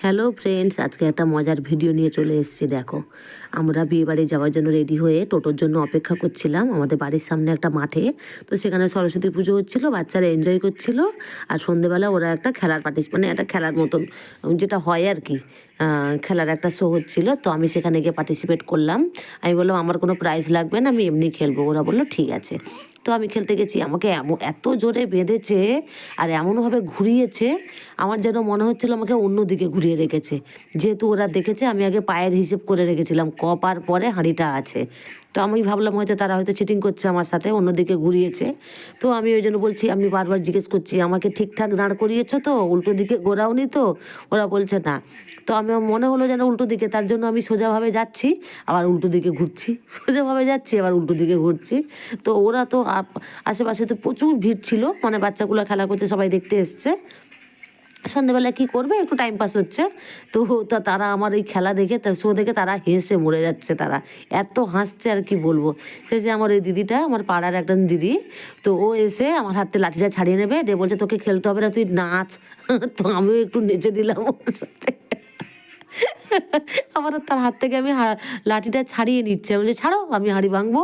Hello friends, আজকে একটা মজার ভিডিও নিয়ে চলে এসেছি। দেখো, আমরা বিয়ে বাড়ি যাওয়ার জন্য রেডি হয়ে টোটোর জন্য অপেক্ষা করছিলাম আমাদের বাড়ির সামনে একটা মাঠে। তো সেখানে সরস্বতী পুজো হচ্ছিলো, বাচ্চারা এনজয় করছিল। আর সন্ধেবেলা ওরা একটা খেলার মানে একটা খেলার মতন যেটা হয় আর কি, খেলার একটা শো হচ্ছিলো। তো আমি সেখানে গিয়ে পার্টিসিপেট করলাম। আমি বললাম আমার কোনো প্রাইজ লাগবে না, আমি এমনি খেলবো। ওরা বললো ঠিক আছে। তো আমি খেলতে গেছি, আমাকে এত জোরে বেঁধেছে আর এমনভাবে ঘুরিয়েছে, আমার যেন মনে হচ্ছিলো আমাকে অন্যদিকে ঘুরিয়ে রেখেছে। যেহেতু ওরা দেখেছে আমি আগে পায়ের হিসেব করে রেখেছিলাম কপার পরে হাঁড়িটা আছে। তো আমি ভাবলাম হয়তো তারা হয়তো চিটিং করছে আমার সাথে, অন্যদিকে ঘুরিয়েছে। তো আমি ওই জন্য বলছি, আমি বারবার জিজ্ঞেস করছি আমাকে ঠিকঠাক দাঁড় করিয়েছো তো, উল্টো দিকে ঘোরাওনি তো? ওরা বলছে না। তো আমি মনে হলো যেন উল্টো দিকে, তার জন্য আমি সোজাভাবে যাচ্ছি আবার উল্টো দিকে ঘুরছি, সোজাভাবে যাচ্ছি আবার উল্টো দিকে ঘুরছি। তো ওরা তো আশেপাশে তো প্রচুর ভিড় ছিল, মানে বাচ্চাগুলো খেলা করছে, সবাই দেখতে এসছে। সন্ধ্যেবেলায় কী করবে, একটু টাইম পাস হচ্ছে। তো তারা আমার এই খেলা দেখে, শো দেখে তারা হেসে মরে যাচ্ছে। তারা এত হাসছে আর কি বলবো। সে যে আমার ওই দিদিটা, আমার পাড়ার একজন দিদি, তো ও এসে আমার হাতে লাঠিটা ছাড়িয়ে নেবে, দিয়ে বলছে তোকে খেলতে হবে না, তুই নাচ। তো আমিও একটু নেচে দিলাম ওর সাথে। আবার তার হাত থেকে আমি লাঠিটা ছাড়িয়ে নিচ্ছে, আমি বলছি ছাড়ো, আমি হাঁড়ি ভাঙবো।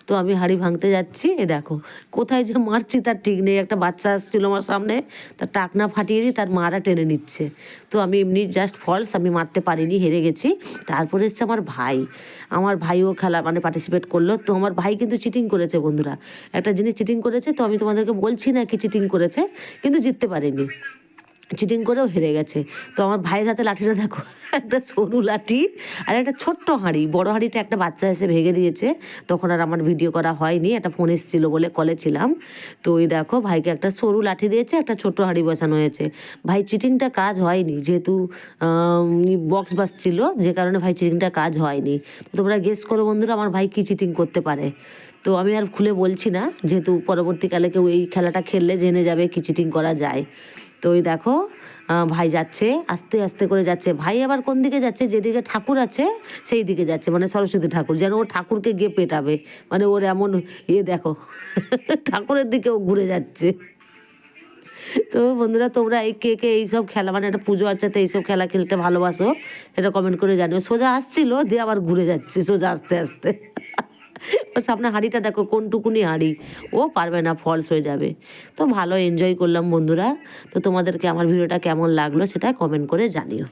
তো আমি হাঁড়ি ভাঙতে যাচ্ছি, এ দেখো কোথায় যে মারছি তার ঠিক নেই। একটা বাচ্চা আসছিল আমার সামনে, তার টাকনা ফাটিয়ে দিয়ে তার মারা টেনে নিচ্ছে। তো আমি এমনি জাস্ট ফলস, আমি মারতে পারিনি, হেরে গেছি। তারপরে এসছে আমার ভাই, আমার ভাইও খেলা মানে পার্টিসিপেট করলো। তো আমার ভাই কিন্তু চিটিং করেছে বন্ধুরা, একটা জিনিস চিটিং করেছে। তো আমি তোমাদেরকে বলছি না কি চিটিং করেছে, কিন্তু জিততে পারেনি, চিটিং করেও হেরে গেছে। তো আমার ভাইয়ের হাতে লাঠিটা দেখো, একটা সরু লাঠি আর একটা ছোট্ট হাঁড়ি। বড় হাঁড়িটা একটা বাচ্চা এসে ভেঙে দিয়েছে, তখন আর আমার ভিডিও করা হয়নি, একটা ফোন এসেছিলো বলে কলে ছিলাম। তো ওই দেখো ভাইকে একটা সরু লাঠি দিয়েছে, একটা ছোট্ট হাঁড়ি বসানো হয়েছে। ভাই চিটিংটা কাজ হয়নি, যেহেতু বক্স বাজছিল, যে কারণে ভাই চিটিংটা কাজ হয়নি। তো তোমরা গেস করো বন্ধুরা, আমার ভাই কী চিটিং করতে পারে। তো আমি আর খুলে বলছি না, যেহেতু পরবর্তীকালে কেউ এই খেলাটা খেললে জেনে যাবে কি চিটিং করা যায়। তো ওই দেখো ভাই যাচ্ছে, আস্তে আস্তে করে যাচ্ছে। ভাই আবার কোন দিকে যাচ্ছে, যেদিকে ঠাকুর আছে সেই দিকে যাচ্ছে, মানে সরস্বতী ঠাকুর, যেন ও ঠাকুরকে গিয়ে পেটাবে। মানে ওর এমন দেখো, ঠাকুরের দিকে ও ঘুরে যাচ্ছে। তো বন্ধুরা, তোমরা এই কে কে এইসব খেলা, মানে একটা পুজো আচ্ছাতে এইসব খেলা খেলতে ভালোবাসো, সেটা কমেন্ট করে জানিও। সোজা আসছিল, দিয়ে আবার ঘুরে যাচ্ছে সোজা আস্তে আস্তে। ওর সামনে হাঁড়িটা দেখো, কোনটুকুনি হাঁড়ি, ও পারবে না, ফলস হয়ে যাবে। তো ভালো এনজয় করলাম বন্ধুরা। তো তোমাদেরকে আমার ভিডিওটা কেমন লাগলো সেটা কমেন্ট করে জানিও।